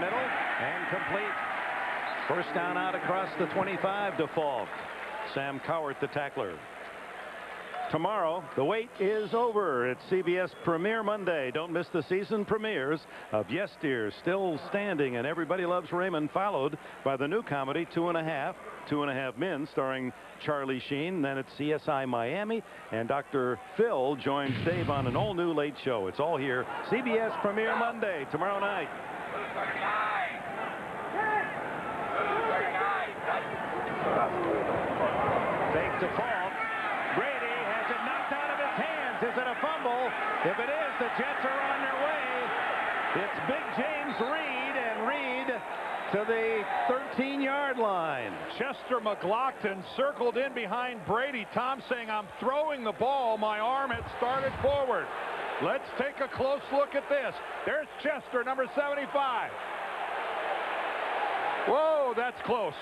middle and complete. First down out across the 25 to Falk. Sam Cowart, the tackler. Tomorrow, the wait is over. It's CBS Premiere Monday. Don't miss the season premieres of Yesteryear, Still Standing, and Everybody Loves Raymond, followed by the new comedy 2.5 Men, starring Charlie Sheen. Then it's CSI Miami, and Dr. Phil joins Dave on an all-new Late Show. It's all here. CBS Premiere Monday, tomorrow night. Fake to Falk. Is it a fumble? If it is, the Jets are on their way. It's Big James Reed, and Reed to the 13-yard line. Chester McLaughlin circled in behind Brady. Tom saying, I'm throwing the ball. My arm had started forward. Let's take a close look at this. There's Chester, number 75. Whoa, that's close.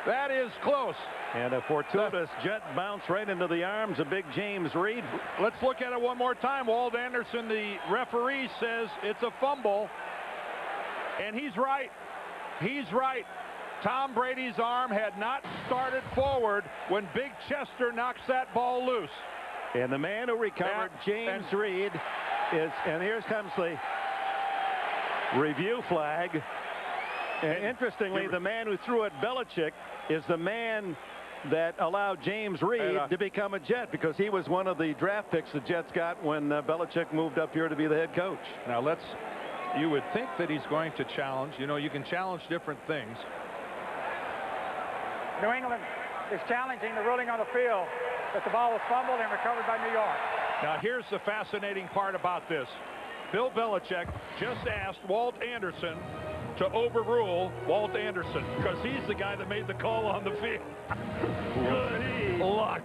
That is close. And a fortuitous jet bounce right into the arms of Big James Reed. Let's look at it one more time. Walt Anderson, the referee, says it's a fumble. And he's right. He's right. Tom Brady's arm had not started forward when Big Chester knocks that ball loose. And the man who recovered, James Reed, and here comes the review flag. And interestingly, the man who threw at Belichick is the man that allowed James Reed to become a Jet, because he was one of the draft picks the Jets got when Belichick moved up here to be the head coach. Now you would think that he's going to challenge. You know, you can challenge different things. New England is challenging the ruling on the field that the ball was fumbled and recovered by New York. Now here's the fascinating part about this. Bill Belichick just asked Walt Anderson to overrule Walt Anderson, because he's the guy that made the call on the field. Good luck.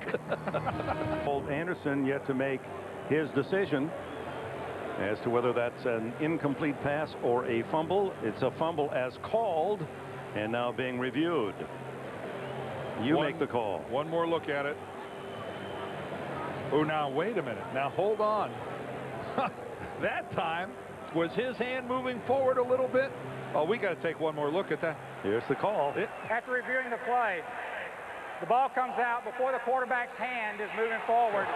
Walt Anderson yet to make his decision as to whether that's an incomplete pass or a fumble. It's a fumble as called, and now being reviewed. You make the call. One more look at it. Oh, now wait a minute. Now hold on. That time, was his hand moving forward a little bit? Oh, we got to take one more look at that. Here's the call. After reviewing the play, the ball comes out before the quarterback's hand is moving forward.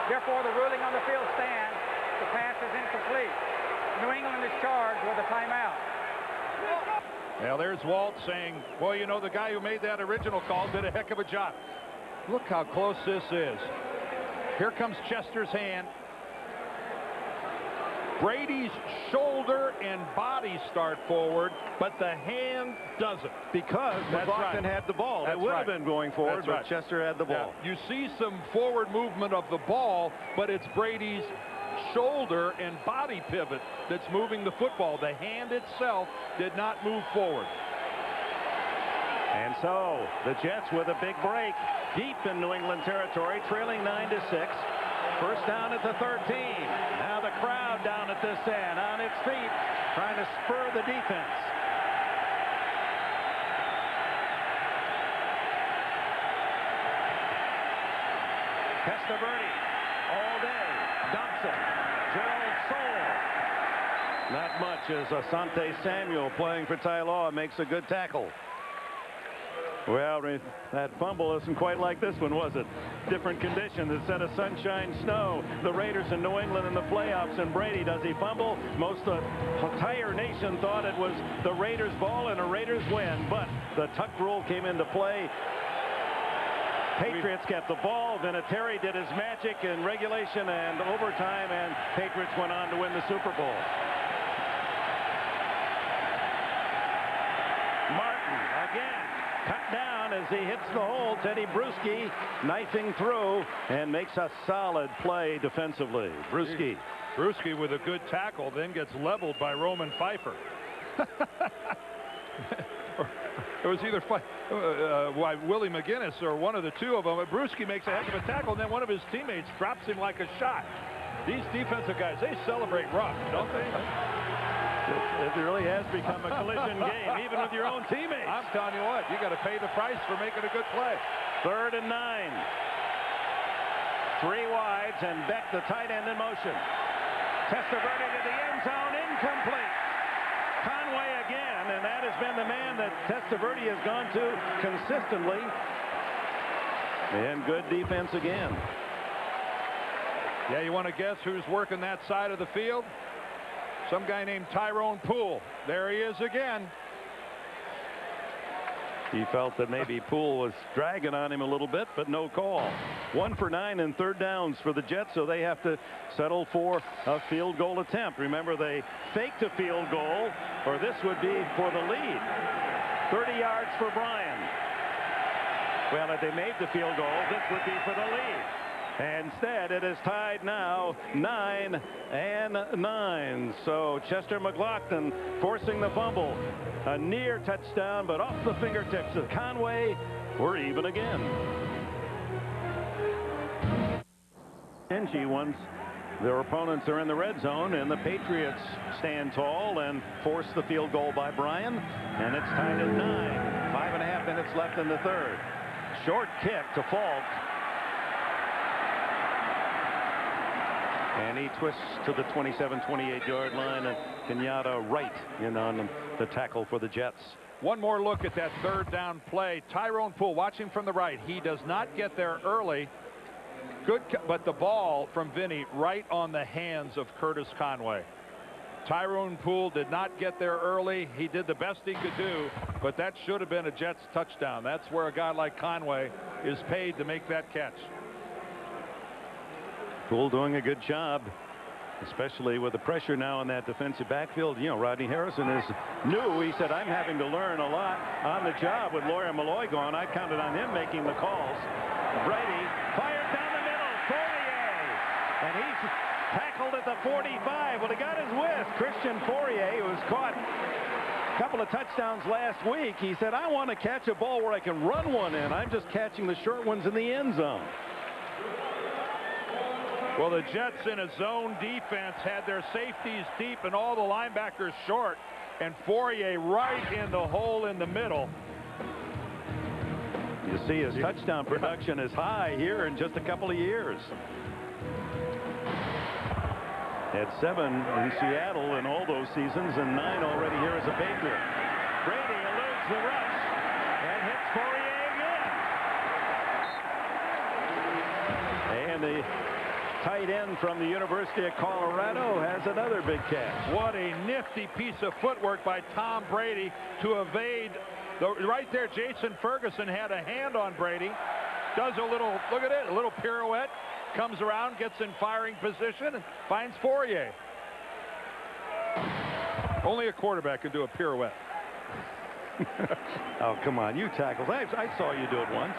Therefore, the ruling on the field stands. The pass is incomplete. New England is charged with a timeout. Now, there's Walt saying, well, you know, the guy who made that original call did a heck of a job. Look how close this is. Here comes Chester's hand. Brady's shoulder and body start forward, but the hand doesn't. Because McLaughlin had the ball. It would have been going forward, but Chester had the ball. Yeah. You see some forward movement of the ball, but it's Brady's shoulder and body pivot that's moving the football. The hand itself did not move forward. And so the Jets with a big break deep in New England territory, trailing 9-6. First down at the 13. Now the crowd down at this end on its feet, trying to spur the defense. Testaverde all day. Dobson, Gerald Soule. Not much as Asante Samuel, playing for Ty Law, makes a good tackle. Well, that fumble isn't quite like this one, was it? Different conditions instead of sunshine, snow. The Raiders in New England in the playoffs, and Brady, does he fumble? Most of the entire nation thought it was the Raiders' ball and a Raiders win, but the tuck rule came into play. Patriots kept the ball. Vinatieri did his magic in regulation and overtime, and Patriots went on to win the Super Bowl. Martin again. Cut down as he hits the hole. Teddy Bruschi knifing through and makes a solid play defensively. Bruschi with a good tackle, then gets leveled by Roman Pfeiffer. It was either Willie McGinnis or one of the two of them. Bruschi makes a heck of a tackle, and then one of his teammates drops him like a shot. These defensive guys, they celebrate rough, don't they? It really has become a collision game, even with your own teammates. I'm telling you what, you got to pay the price for making a good play. 3rd and 9. 3 wides, and Beck, the tight end, in motion. Testaverde to the end zone, incomplete. Conway again, and that has been the man that Testaverde has gone to consistently. And good defense again. Yeah, you want to guess who's working that side of the field? Some guy named Tyrone Poole. There he is again. He felt that maybe Poole was dragging on him a little bit, but no call. 1 for 9 in third downs for the Jets, so they have to settle for a field goal attempt. Remember, they faked a field goal, or this would be for the lead. 30 yards for Bryan. Well, if they made the field goal, this would be for the lead. Instead, it is tied now 9-9. So Chester McLaughlin forcing the fumble. A near touchdown, but off the fingertips of Conway. We're even again. Stingy once their opponents are in the red zone, and the Patriots stand tall and force the field goal by Bryan. And it's tied at 9. 5.5 minutes left in the third. Short kick to Falk. And he twists to the 27-28 yard line, and Kenyatta right in on the tackle for the Jets. One more look at that third down play. Tyrone Poole watching from the right. He does not get there early. Good, but the ball from Vinny right on the hands of Curtis Conway. Tyrone Poole did not get there early. He did the best he could do, but that should have been a Jets touchdown. That's where a guy like Conway is paid to make that catch. Poole doing a good job, especially with the pressure now in that defensive backfield. You know, Rodney Harrison is new. He said, I'm having to learn a lot on the job with Lawyer Malloy gone. I counted on him making the calls. Brady fires down the middle. Fourier. And he's tackled at the 45. Well, he got his whisk. Christian Fourier, who was caught a couple of touchdowns last week. He said, I want to catch a ball where I can run one in. I'm just catching the short ones in the end zone. Well, the Jets in a zone defense had their safeties deep and all the linebackers short, and Fourier right in the hole in the middle. You see his touchdown production is high here in just a couple of years. Had 7 in Seattle in all those seasons and 9 already here as a Patriot. Brady eludes the rush and hits Fourier again. And the tight end from the University of Colorado has another big catch. What a nifty piece of footwork by Tom Brady to evade. Right there, Jason Ferguson had a hand on Brady. Does a little, look at it, a little pirouette. Comes around, gets in firing position, and finds Fourier. Only a quarterback can do a pirouette. Oh, come on, you tackled. I saw you do it once.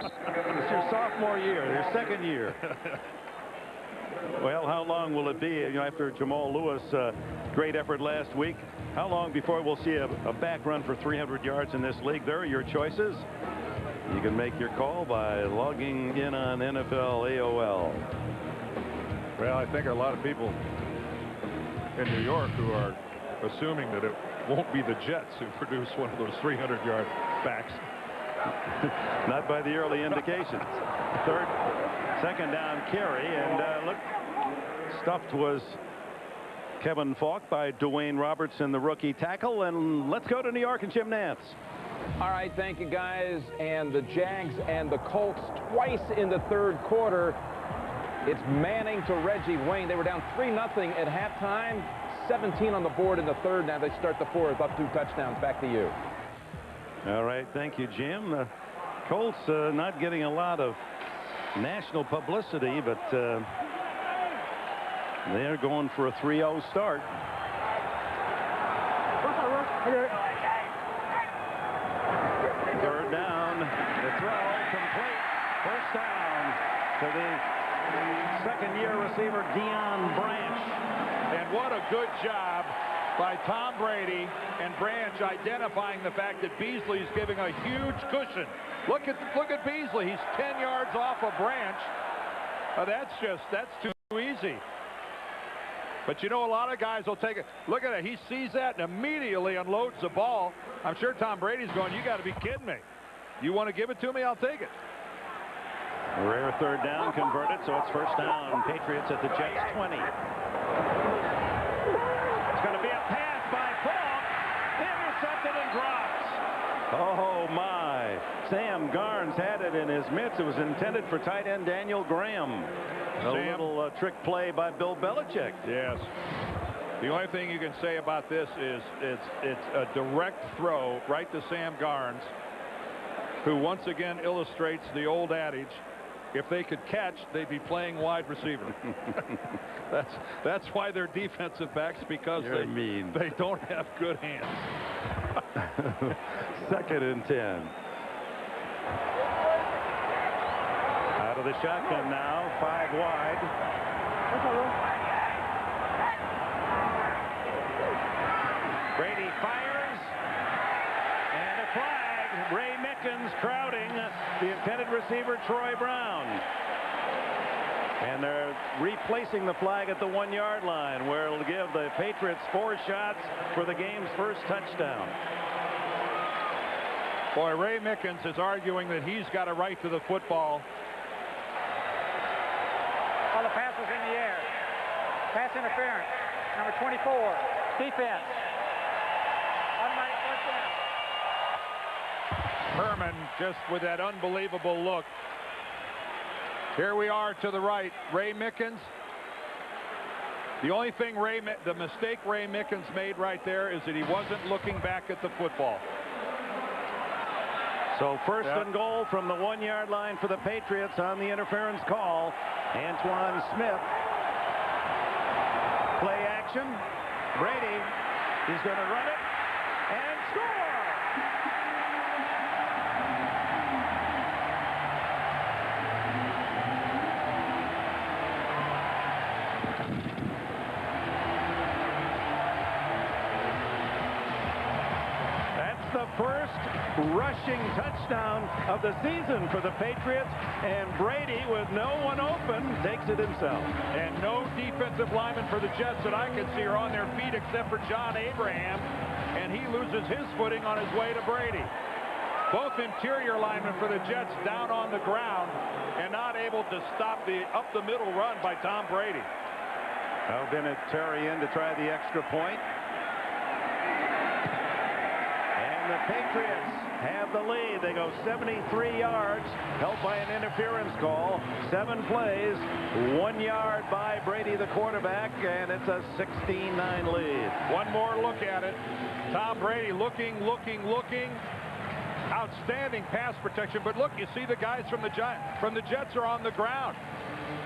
It's your sophomore year, your second year. Well, how long will it be, you know, after Jamal Lewis, great effort last week? How long before we'll see a back run for 300 yards in this league? There are your choices. You can make your call by logging in on NFL AOL. Well, I think a lot of people in New York who are assuming that it won't be the Jets who produce one of those 300-yard backs. Not by the early indications. Second down carry, and look, stuffed was Kevin Falk by Dwayne Robertson, the rookie tackle. And let's go to New York and Jim Nantz. All right, thank you, guys. And the Jags and the Colts twice in the third quarter. It's Manning to Reggie Wayne. They were down 3-0 at halftime. 17 on the board in the third. Now they start the fourth, up 2 touchdowns. Back to you. All right, thank you, Jim. The Colts not getting a lot of national publicity, but they're going for a 3-0 start. Third down, the throw complete. First down to the second-year receiver, Deion Branch. And what a good job by Tom Brady and Branch identifying the fact that Beasley's giving a huge cushion. Look at Beasley. He's 10 yards off of Branch. That's too easy. But you know, a lot of guys will take it. Look at it. He sees that and immediately unloads the ball. I'm sure Tom Brady's going, you got to be kidding me. You want to give it to me? I'll take it. Rare third down converted, so it's first down. Patriots at the Jets 20. It's going to be a pass by Falk. intercepted and drops. Oh, my. Sam Garnes had it in his mitts. It was intended for tight end Daniel Graham. A little trick play by Bill Belichick. Yes. The only thing you can say about this is it's a direct throw right to Sam Garnes, who once again illustrates the old adage, if they could catch, they'd be playing wide receiver. That's why they're defensive backs, because they don't have good hands. 2nd and 10. Out of the shotgun now, 5 wide. Brady fires, and a flag. Ray Mickens crowding the intended receiver, Troy Brown. And they're replacing the flag at the 1-yard line, where it'll give the Patriots 4 shots for the game's first touchdown. Boy, Ray Mickens is arguing that he's got a right to the football. Well, the pass was in the air. Pass interference. Number 24. Defense. Automatic first down. Herman just with that unbelievable look. Here we are to the right. Ray Mickens. The only thing the mistake Ray Mickens made right there is that he wasn't looking back at the football. So first and goal from the 1-yard line for the Patriots on the interference call. Antoine Smith. Play action. Brady is going to run it and score. That's the first rushing touchdown of the season for the Patriots, and Brady, with no one open, takes it himself. And no defensive linemen for the Jets that I can see are on their feet except for John Abraham, and he loses his footing on his way to Brady. Both interior linemen for the Jets down on the ground and not able to stop the up-the-middle run by Tom Brady. Now Vinatieri in to try the extra point. And the Patriots have the lead. They go 73 yards, helped by an interference call. 7 plays, 1 yard by Brady, the quarterback, and it's a 16-9 lead. One more look at it. Tom Brady looking. Outstanding pass protection. But look, you see the guys from the Jets are on the ground.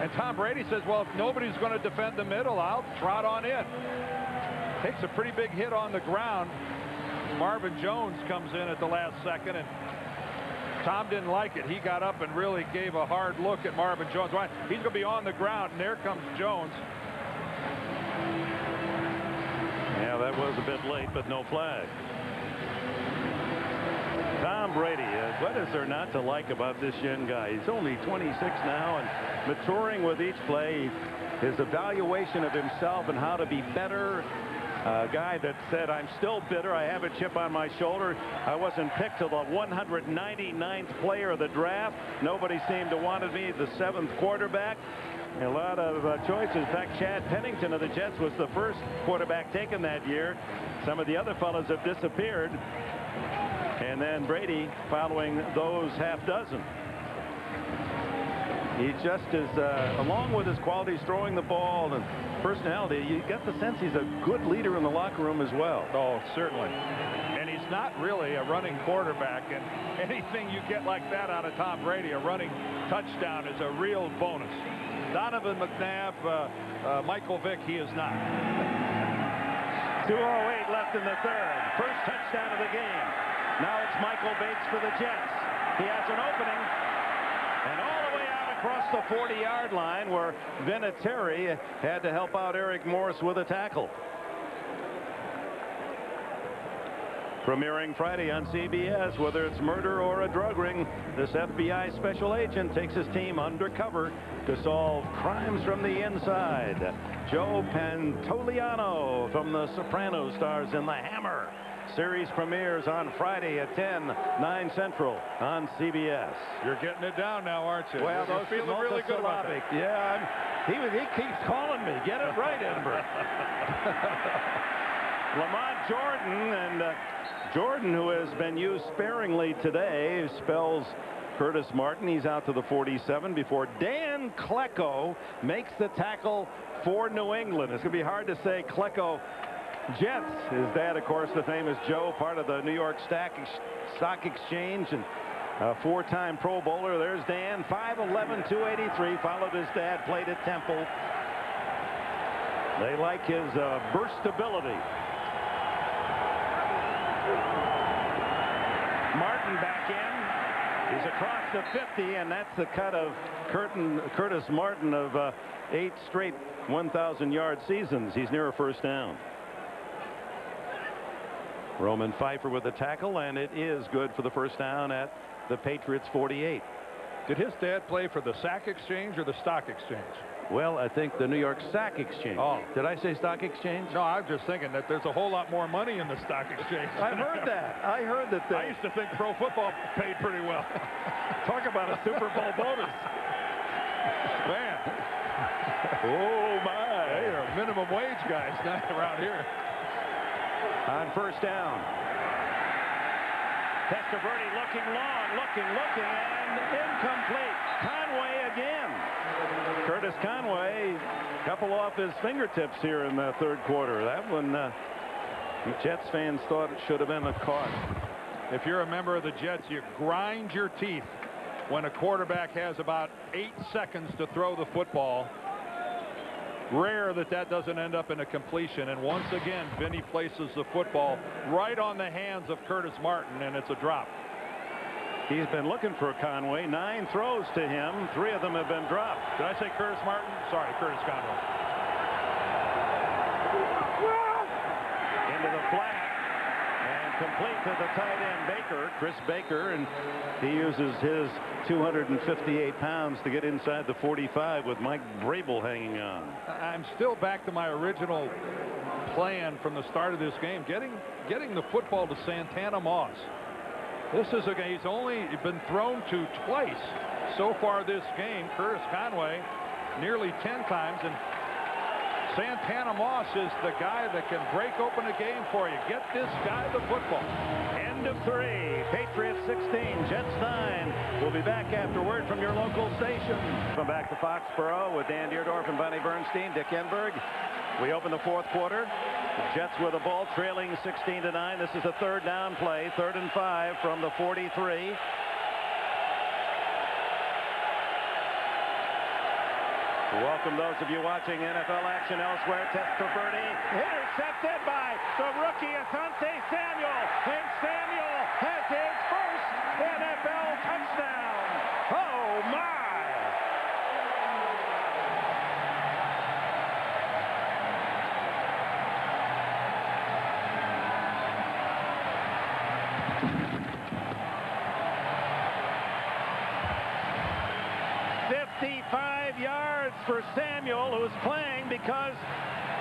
And Tom Brady says, well, if nobody's going to defend the middle, I'll trot on in. Takes a pretty big hit on the ground. Marvin Jones comes in at the last second, and Tom didn't like it. He got up and really gave a hard look at Marvin Jones. He's going to be on the ground, and there comes Jones. Yeah, that was a bit late, but no flag. Tom Brady, what is there not to like about this young guy? He's only 26 now and maturing with each play. His evaluation of himself and how to be better. A guy that said, I'm still bitter. I have a chip on my shoulder. I wasn't picked till the 199th player of the draft. Nobody seemed to want me, the 7th quarterback. A lot of choices. In fact, Chad Pennington of the Jets was the first quarterback taken that year. Some of the other fellows have disappeared. And then Brady following those half dozen. He just is, along with his qualities throwing the ball and personality, you get the sense he's a good leader in the locker room as well. Oh, certainly. And he's not really a running quarterback, and anything you get like that out of Tom Brady, a running touchdown, is a real bonus. Donovan McNabb, Michael Vick, he is not. 2:08 left in the third. First touchdown of the game. Now it's Michael Bates for the Jets. He has an opening, and all the way out across the 40-yard line, where Vinatieri had to help out Eric Morris with a tackle. Premiering Friday on CBS, whether it's murder or a drug ring, this FBI special agent takes his team undercover to solve crimes from the inside. Joe Pantoliano from The Sopranos stars in The Hammer. Series premieres on Friday at 10, 9 Central on CBS. You're getting it down now, aren't you? Well, those feeling really good about that. Yeah, he keeps calling me. Get it right, Edinburgh. Lamont Jordan, and Jordan, who has been used sparingly today, spells Curtis Martin. He's out to the 47 before Dan Klecko makes the tackle for New England. It's going to be hard to say Klecko Jets. His dad, of course, the famous Joe, part of the New York Stock Exchange and a four-time Pro Bowler. There's Dan, 5'11", 283, followed his dad, played at Temple. They like his burstability. Martin back in. He's across the 50, and that's the cut of Curtis Martin of 8 straight 1,000-yard seasons. He's near a first down. Roman Pfeiffer with the tackle, and it is good for the first down at the Patriots 48. Did his dad play for the Sack Exchange or the Stock Exchange? Well, I think the New York Sack Exchange. Oh. Did I say Stock Exchange? No, I'm just thinking that there's a whole lot more money in the Stock Exchange. I heard that. I heard that. I used to think pro football paid pretty well. Talk about a Super Bowl bonus. Man. Oh, my. They are minimum wage guys not around here. On first down. Testaverde looking long, looking, and incomplete. Conway again. Curtis Conway, couple off his fingertips here in the third quarter. That one, the Jets fans thought it should have been a caught. If you're a member of the Jets, you grind your teeth when a quarterback has about 8 seconds to throw the football. Rare that doesn't end up in a completion, and once again Vinny places the football right on the hands of Curtis Martin, and it's a drop. He's been looking for Conway. 9 throws to him. 3 of them have been dropped. Did I say Curtis Martin? Sorry, Curtis Conway. Into the flat and complete to the tight end Baker, Chris Baker, and he uses his 258 pounds to get inside the 45 with Mike Vrabel hanging on. I'm still back to my original plan from the start of this game, getting the football to Santana Moss. This is a game he's only been thrown to twice so far this game. Curtis Conway nearly 10 times, and Santana Moss is the guy that can break open a game for you. Get this guy the football. End of 3. Patriots 16, Jets 9. We'll be back after word from your local station. Come back to Foxborough with Dan Deerdorf and Bonnie Bernstein, Dick Enberg. We open the fourth quarter. The Jets with the ball trailing 16-9. This is a third down play, 3rd and 5 from the 43. Welcome those of you watching NFL action elsewhere. Testaverde intercepted by the rookie Asante Samuel, and Samuel has his first NFL touchdown. Oh my! Yards for Samuel, who's playing because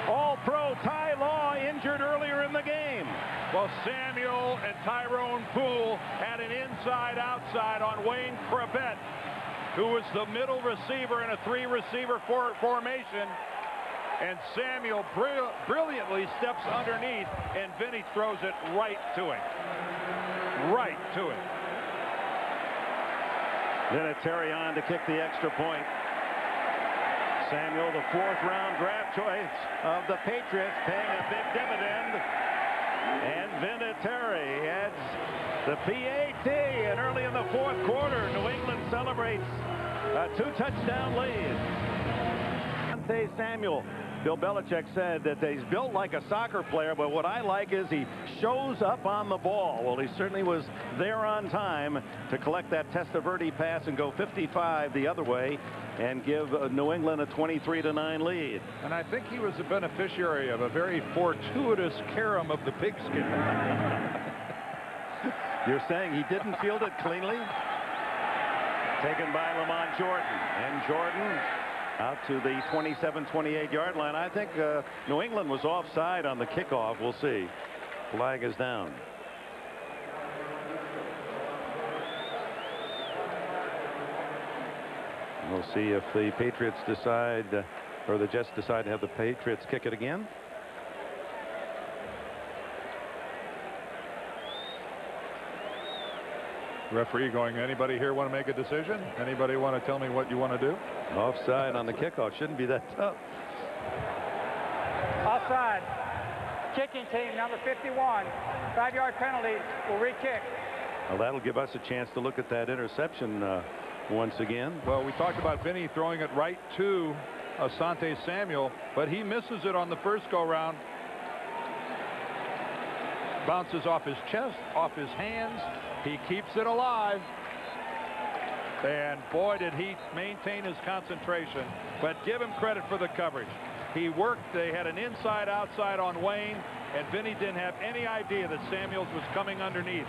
All-Pro Ty Law injured earlier in the game. Well, Samuel and Tyrone Poole had an inside-outside on Wayne Cravett, who was the middle receiver in a 3-receiver formation. And Samuel brilliantly steps underneath, and Vinny throws it right to him. Right to him. Vinatieri on to kick the extra point. Samuel, the 4th-round draft choice of the Patriots, paying a big dividend. And Vinatieri adds the PAT. And early in the fourth quarter, New England celebrates a 2-touchdown lead. Asante Samuel. Bill Belichick said that he's built like a soccer player, but what I like is he shows up on the ball. Well, he certainly was there on time to collect that Testaverde pass and go 55 the other way and give New England a 23-9 lead. And I think he was the beneficiary of a very fortuitous carom of the pigskin. You're saying he didn't field it cleanly? Taken by Lamont Jordan. And Jordan out to the 27-28 yard line. I think New England was offside on the kickoff. We'll see. Flag is down. We'll see if the Patriots decide, or the Jets decide to have the Patriots kick it again. Referee going, anybody here want to make a decision? Anybody want to tell me what you want to do? Offside on the kickoff. Shouldn't be that tough. Offside. Kicking team number 51. 5-yard penalty will re-kick. Well, that'll give us a chance to look at that interception once again. Well, we talked about Vinny throwing it right to Asante Samuel, but he misses it on the first go-round. Bounces off his chest, off his hands. He keeps it alive. And boy, did he maintain his concentration. But give him credit for the coverage. He worked. They had an inside-outside on Wayne, and Vinny didn't have any idea that Samuels was coming underneath.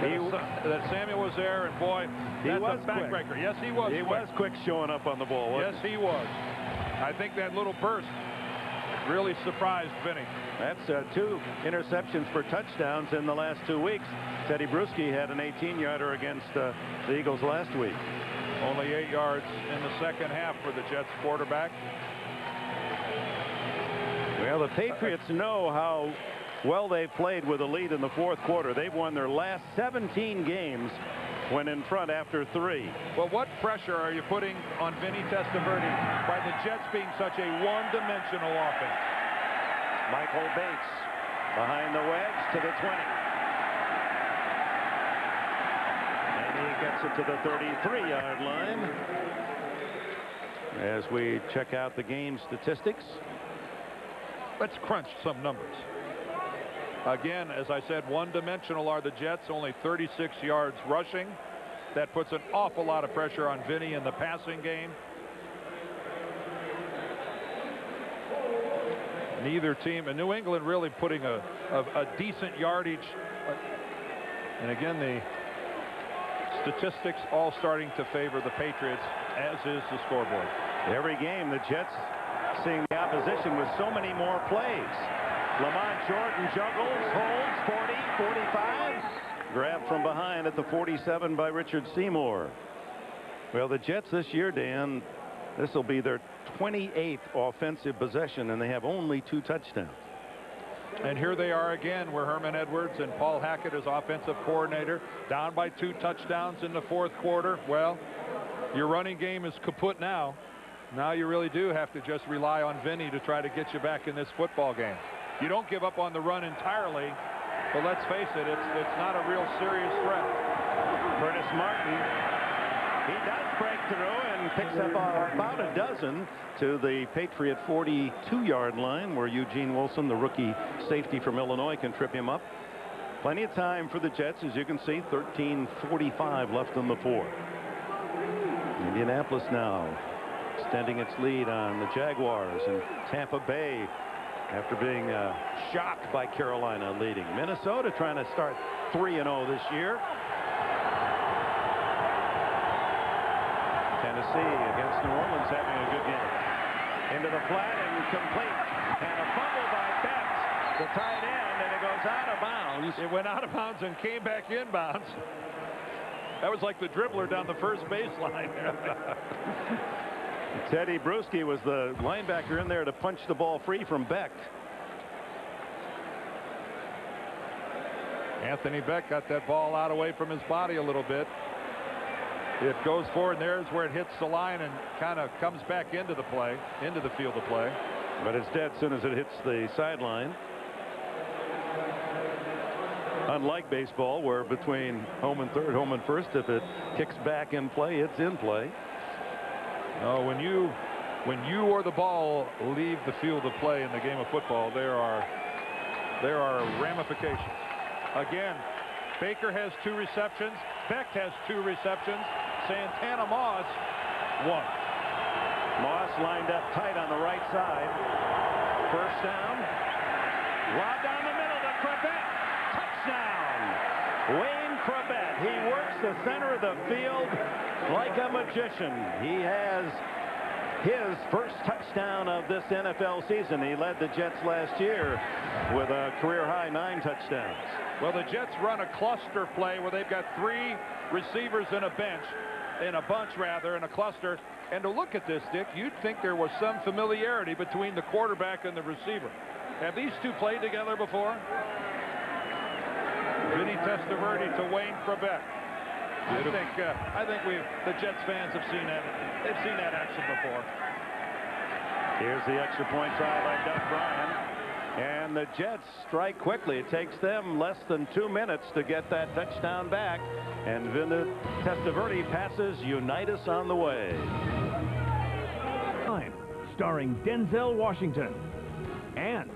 That Samuel was there, and boy, that's a backbreaker. Yes, he was. He was quick showing up on the ball. Yes, he was. I think that little burst really surprised Vinny. That's 2 interceptions for touchdowns in the last 2 weeks. Teddy Bruschi had an 18-yarder against the Eagles last week. Only 8 yards in the second half for the Jets quarterback. Well, the Patriots know how well they've played with a lead in the fourth quarter. They've won their last 17 games when in front after 3. Well, what pressure are you putting on Vinny Testaverde by the Jets being such a one-dimensional offense? Michael Bates behind the wedge to the 20. And he gets it to the 33-yard line. As we check out the game statistics. Let's crunch some numbers. Again, as I said, one-dimensional are the Jets, only 36 yards rushing. That puts an awful lot of pressure on Vinny in the passing game. Neither team, and New England really putting a decent yardage. And again, the statistics all starting to favor the Patriots, as is the scoreboard. Every game, the Jets seeing the opposition with so many more plays. Lamont Jordan juggles, holds, 40, 45. Grabbed from behind at the 47 by Richard Seymour. Well, the Jets this year, Dan, this will be their 28th offensive possession, and they have only 2 touchdowns. And here they are again, where Herman Edwards and Paul Hackett as offensive coordinator, down by 2 touchdowns in the fourth quarter. Well, your running game is kaput now. Now you really do have to just rely on Vinny to try to get you back in this football game. You don't give up on the run entirely, but let's face it, it's not a real serious threat. Curtis Martin, he does break through and picks up about a dozen to the Patriot 42-yard line, where Eugene Wilson, the rookie safety from Illinois, can trip him up. Plenty of time for the Jets, as you can see. 13:45 left in the fourth. Indianapolis now extending its lead on the Jaguars, and Tampa Bay, after being shocked by Carolina, leading. Minnesota trying to start 3-0 this year. Tennessee against New Orleans having a good game. Into the flat and complete. And a fumble by Betts, the tight end, and it goes out of bounds. It went out of bounds and came back inbounds. That was like the dribbler down the first baseline. Teddy Bruschi was the linebacker in there to punch the ball free from Beck. Anthony Beck got that ball out away from his body a little bit. It goes forward, and there's where it hits the line and kind of comes back into the play, into the field of play. But it's dead as soon as it hits the sideline. Unlike baseball, where between home and third, home and first, if it kicks back in play, it's in play. No, when you or the ball leave the field of play in the game of football, there are ramifications. Again, Baker has 2 receptions. Beck has 2 receptions. Santana Moss 1. Moss lined up tight on the right side. First down. Lob down the middle to Crabett. Touchdown. Wayne Crabett. He works the center of the field like a magician. He has his first touchdown of this NFL season. He led the Jets last year with a career-high 9 touchdowns. Well, the Jets run a cluster play where they've got 3 receivers in a bunch rather, in a cluster. And to look at this, Dick, you'd think there was some familiarity between the quarterback and the receiver. Have these two played together before? Vinny Testaverde to Wayne Crabett. I think the Jets fans have seen that. They've seen that action before. Here's the extra point try by Doug Bryan. And the Jets strike quickly. It takes them less than 2 minutes to get that touchdown back. And Vinny Testaverde passes Unitas on the way. Starring Denzel Washington. And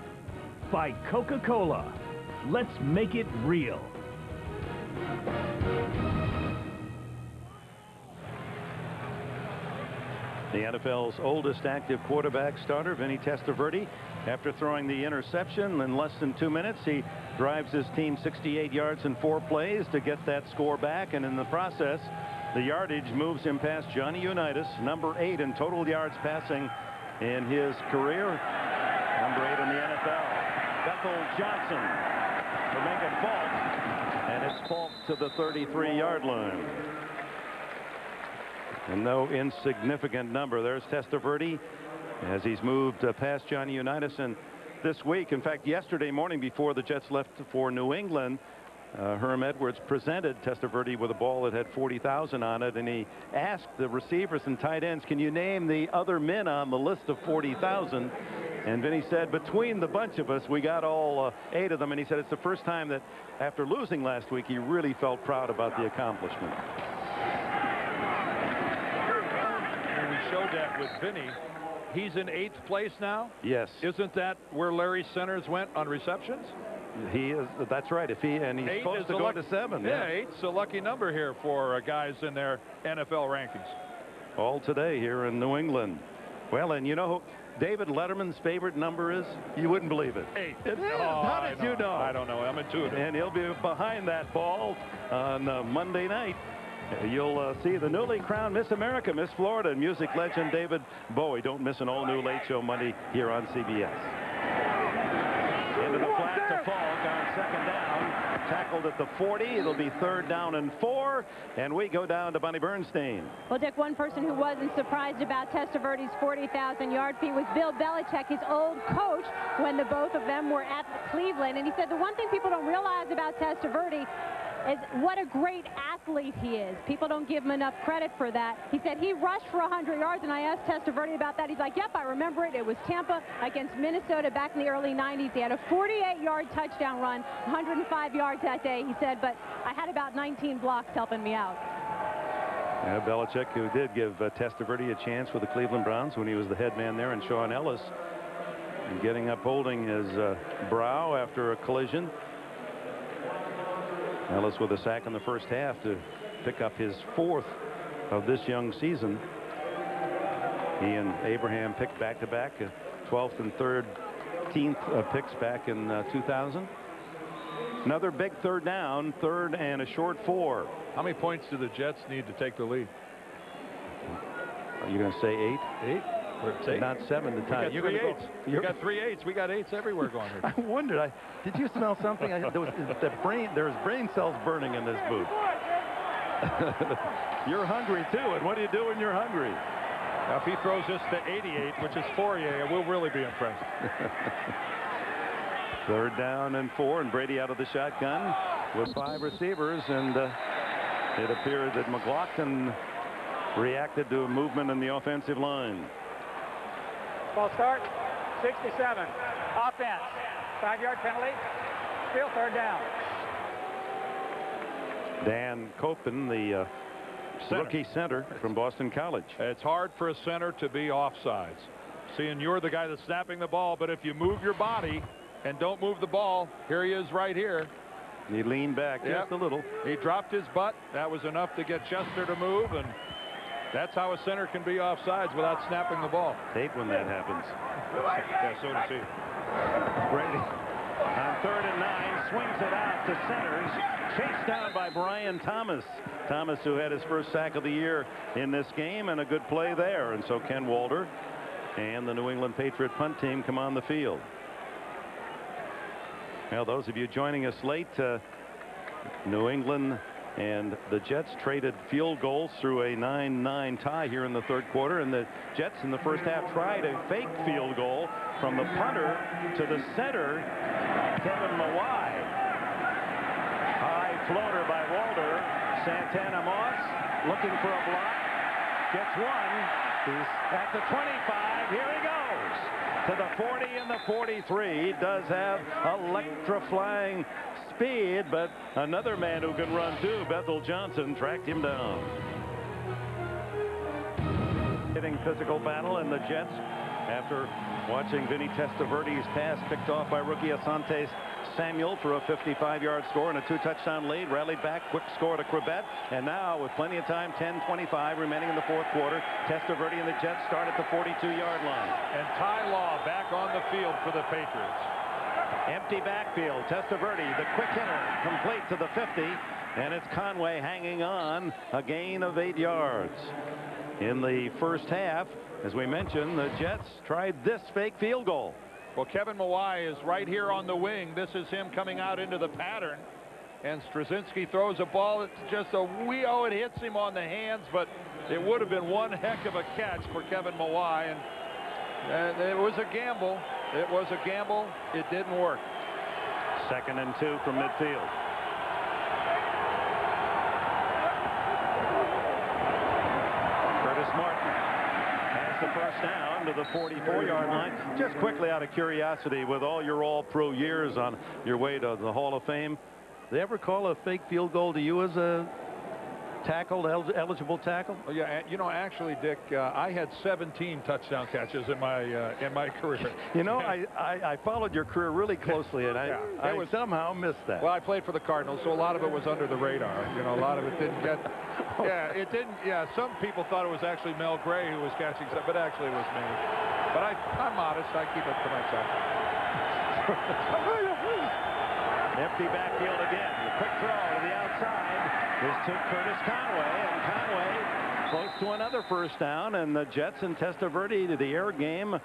by Coca-Cola. Let's make it real. The NFL's oldest active quarterback starter, Vinny Testaverde, after throwing the interception in less than 2 minutes, he drives his team 68 yards in 4 plays to get that score back, and in the process, the yardage moves him past Johnny Unitas, number 8 in total yards passing in his career, number 8 in the NFL. Bethel Johnson to make it Falk, and it's Falk to the 33-yard line. And no insignificant number. There's Testaverde as he's moved past Johnny Unitas. And this week, in fact, yesterday morning before the Jets left for New England, Herm Edwards presented Testaverde with a ball that had 40,000 on it. And he asked the receivers and tight ends, can you name the other men on the list of 40,000? And Vinny said, between the bunch of us, we got all 8 of them. And he said it's the first time that after losing last week, he really felt proud about the accomplishment. Showed that with Vinny. He's in 8th place now. Yes. Isn't that where Larry Centers went on receptions? He is. That's right. If he and he's supposed to go to 7. Yeah, 8's a lucky number here for guys in their NFL rankings. All today here in New England. Well, and you know who David Letterman's favorite number is? You wouldn't believe it. 8. It is. Oh, How did you know? I don't know. I'm intuitive. And he'll be behind that ball on Monday night. You'll see the newly crowned Miss America, Miss Florida, and music legend David Bowie. Don't miss an all-new Late Show Monday here on CBS. Into the flat to Falk on 2nd down. Tackled at the 40. It'll be 3rd down and 4. And we go down to Bonnie Bernstein. Well, Dick, one person who wasn't surprised about Testaverde's 40,000-yard feat was Bill Belichick, his old coach, when the both of them were at Cleveland. And he said the one thing people don't realize about Testaverde is what a great athlete he is. People don't give him enough credit for that. He said he rushed for 100 yards, and I asked Testaverde about that. He's like, yep, I remember it. It was Tampa against Minnesota back in the early 90s. He had a 48-yard touchdown run, 105 yards that day, he said, but I had about 19 blocks helping me out. Yeah, Belichick, who did give Testaverde a chance with the Cleveland Browns when he was the head man there, and Sean Ellis getting up holding his brow after a collision. Ellis with a sack in the first half to pick up his 4th of this young season. He and Abraham picked back-to-back, 12th and 13th picks back in 2000. Another big 3rd down, 3rd and a short 4. How many points do the Jets need to take the lead? Are you going to say 8? 8? It's 8. Not 7 to tie. You got 3 8s. You got 3 8s. We got 8s everywhere going here. I wondered. Did you smell something? There's brain cells burning in this booth. You're hungry too. And what do you do when you're hungry? Now, if he throws this to 88, which is Fourier, we'll really be impressed. 3rd down and 4, and Brady out of the shotgun with 5 receivers, and it appeared that McLaughlin reacted to a movement in the offensive line. Ball start, 67. Offense, 5-yard penalty, still 3rd down. Dan Copen, the rookie center from Boston College. It's hard for a center to be offsides. Seeing you're the guy that's snapping the ball, but if you move your body and don't move the ball, here he is right here. He leaned back just a little. He dropped his butt. That was enough to get Chester to move, and that's how a center can be offsides without snapping the ball. Hate when that happens. Yeah, so does he. Brady on 3rd and 9 swings it out to centers, chased down by Brian Thomas. Thomas, who had his first sack of the year in this game, and a good play there. And so Ken Walder and the New England Patriot punt team come on the field. Well, those of you joining us late, New England and the Jets traded field goals through a 9-9 tie here in the 3rd quarter, and the Jets in the first half tried a fake field goal from the punter to the center, Kevin Mawai. High floater by Walder, Santana Moss looking for a block. Gets one. He's at the 25. Here he goes. To the 40 and the 43. He does have electrifying speed, but another man who can run too, Bethel Johnson, tracked him down. Hitting physical battle, and the Jets, after watching Vinny Testaverde's pass picked off by rookie Asante Samuel for a 55-yard score and a 2-touchdown lead, rallied back, quick score to Quebec, and now with plenty of time, 10:25 remaining in the fourth quarter, Testaverde and the Jets start at the 42-yard line. And Ty Law back on the field for the Patriots. Empty backfield. Testaverde, the quick hitter, complete to the 50, and it's Conway hanging on, a gain of 8 yards. In the first half, as we mentioned, the Jets tried this fake field goal. Well, Kevin Mawai is right here on the wing. This is him coming out into the pattern. And Straczynski throws a ball. It's just a it hits him on the hands, but it would have been one heck of a catch for Kevin Mawai. And it was a gamble. It was a gamble. It didn't work. 2nd and 2 from midfield. Curtis Martin has the first down to the 44-yard line. Just quickly, out of curiosity, with all your all-pro years on your way to the Hall of Fame, they ever call a fake field goal to you as a tackle, eligible tackle? Oh, yeah, you know, actually, Dick, I had 17 touchdown catches in my career. You know, I followed your career really closely, and I somehow missed that. Well, I played for the Cardinals, so a lot of it was under the radar. You know, a lot of it didn't get. Yeah, it didn't. Yeah, some people thought it was actually Mel Gray who was catching stuff, but actually it was me. But I'm modest. I keep it to myself. Empty backfield again. The quick throw to the outside is to Curtis Conway, and Conway close to another first down, and the Jets and Testaverde to the air game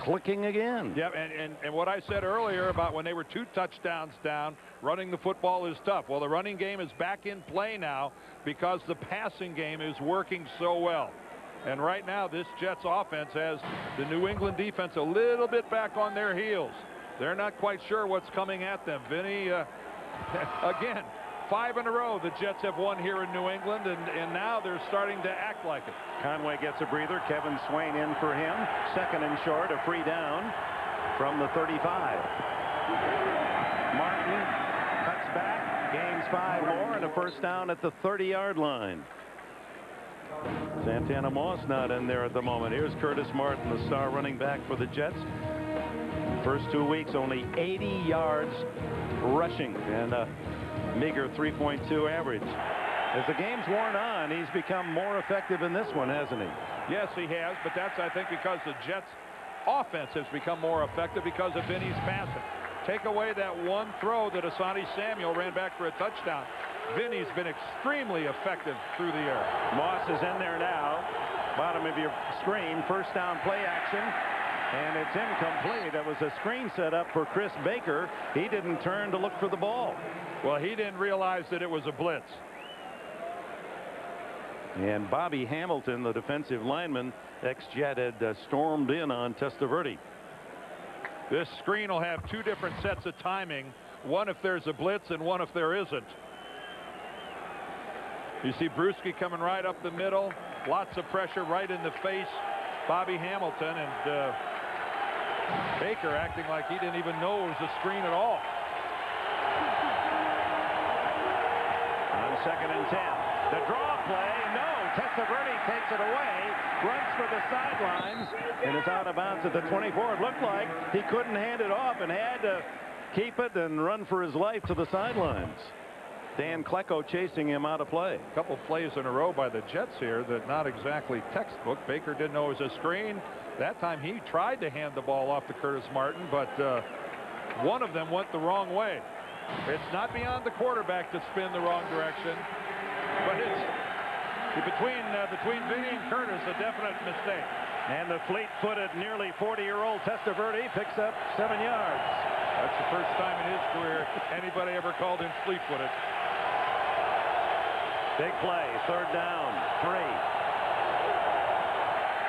clicking again. Yeah, and what I said earlier about when they were 2 touchdowns down, running the football is tough. Well, the running game is back in play now because the passing game is working so well. And right now, this Jets offense has the New England defense a little bit back on their heels. They're not quite sure what's coming at them. Vinny, again, 5 in a row the Jets have won here in New England, and now they're starting to act like it. Conway gets a breather. Kevin Swain in for him. 2nd and short, a free down from the 35. Martin cuts back, gains 5 more, and a first down at the 30-yard line. Santana Moss not in there at the moment. Here's Curtis Martin, the star running back for the Jets. First 2 weeks, only 80 yards rushing and a meager 3.2 average. As the game's worn on, he's become more effective in this one, hasn't he? Yes, he has, but that's, I think, because the Jets' offense has become more effective because of Vinny's passing. Take away that one throw that Asante Samuel ran back for a touchdown. Vinny's been extremely effective through the air. Moss is in there now. Bottom of your screen, first down play action. And it's incomplete. That was a screen set up for Chris Baker. He didn't turn to look for the ball. Well, he didn't realize that it was a blitz. And Bobby Hamilton, the defensive lineman, ex-Jet, had stormed in on Testaverde. This screen will have 2 different sets of timing. One if there's a blitz and one if there isn't. You see Bruschi coming right up the middle. Lots of pressure right in the face. Bobby Hamilton, and Baker acting like he didn't even know it was a screen at all. On 2nd and 10. The draw play. No. Testaverde takes it away. Runs for the sidelines. And it's out of bounds at the 24. It looked like he couldn't hand it off and had to keep it and run for his life to the sidelines. Dan Klecko chasing him out of play. A couple plays in a row by the Jets here that not exactly textbook. Baker didn't know it was a screen. That time he tried to hand the ball off to Curtis Martin, but one of them went the wrong way. It's not beyond the quarterback to spin the wrong direction, but it's between Vinny and Curtis a definite mistake. And the fleet-footed, nearly 40-year-old Testaverde picks up 7 yards. That's the first time in his career anybody ever called him fleet-footed. Big play, 3rd down, 3.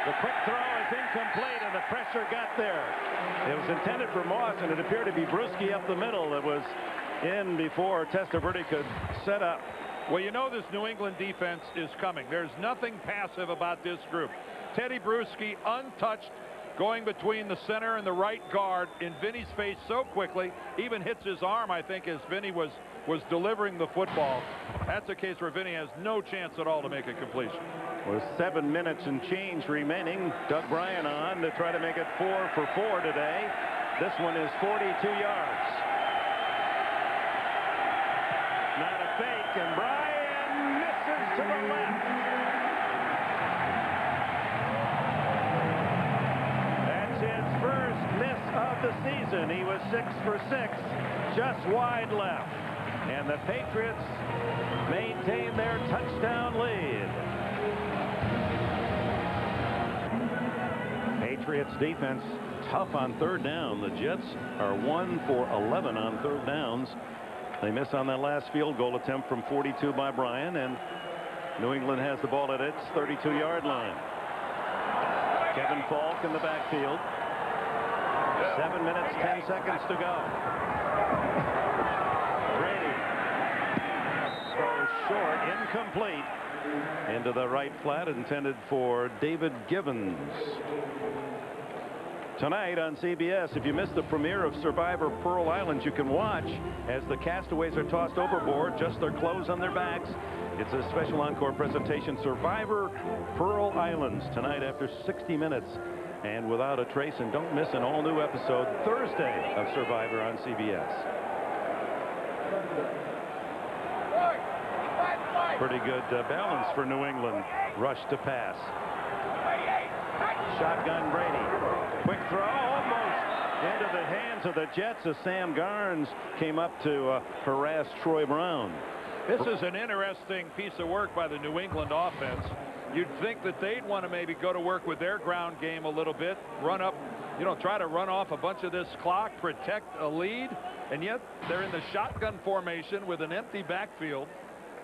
The quick throw is incomplete, and the pressure got there. It was intended for Moss, and it appeared to be Bruschi up the middle that was in before Testaverde could set up. Well, you know this New England defense is coming. There's nothing passive about this group. Teddy Bruschi untouched, going between the center and the right guard in Vinny's face so quickly, even hits his arm, I think, as Vinny was delivering the football. That's a case where Vinny has no chance at all to make a completion. With 7 minutes and change remaining, Doug Bryan on to try to make it 4 for 4 today. This one is 42 yards. Not a fake, and Bryan misses to the left. That's his first miss of the season. He was 6 for 6, just wide left. And the Patriots maintain their touchdown lead. Patriots defense tough on 3rd down. The Jets are 1 for 11 on 3rd downs. They miss on that last field goal attempt from 42 by Bryan, and New England has the ball at its 32-yard line. Kevin Falk in the backfield. 7 minutes, 10 seconds to go. Brady throws short, incomplete, into the right flat, intended for David Givens. Tonight on CBS, if you missed the premiere of Survivor Pearl Island, you can watch as the castaways are tossed overboard, just their clothes on their backs. It's a special encore presentation, Survivor Pearl Islands, tonight after 60 minutes and without a trace. And don't miss an all-new episode Thursday of Survivor on CBS. Pretty good balance for New England. Rush to pass. Shotgun Brady. Quick throw, almost into the hands of the Jets as Sam Garnes came up to harass Troy Brown. This is an interesting piece of work by the New England offense. You'd think that they'd want to maybe go to work with their ground game a little bit, run up, try to run off a bunch of this clock, protect a lead, and yet they're in the shotgun formation with an empty backfield,